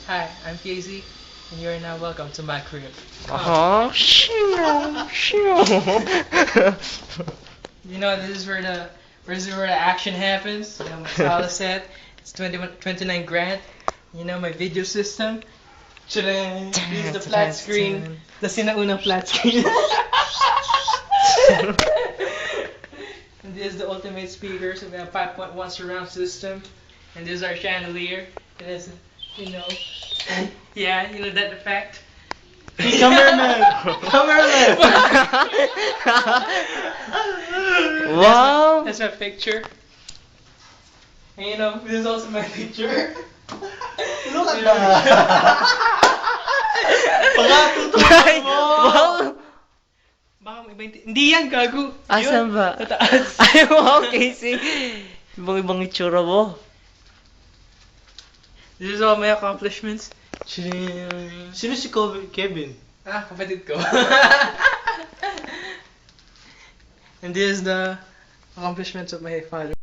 Hi, I'm Casey, and you're now welcome to my crib. Shoo. You know, this is where the action happens. You know, my solid set. It's 29 grand. You know, my video system. This is the flat screen. The sinaunang flat screen. And this is the ultimate speaker. So we have 5.1 surround system. And this is our chandelier. It is, you know, yeah, you know that effect. Cameraman! Cameraman! Wow! That's my picture. And you know, this is also my picture. Look at that! Pagkatutunan mo! Wow! Baka may iba hindi yan, gago. Asan Yun, ba? sa taas. Ay, wow, Casey! Ibang itsura mo. This is all my accomplishments. Sino si Kevin? Ah, kapatid ko. And this is the accomplishments of my father.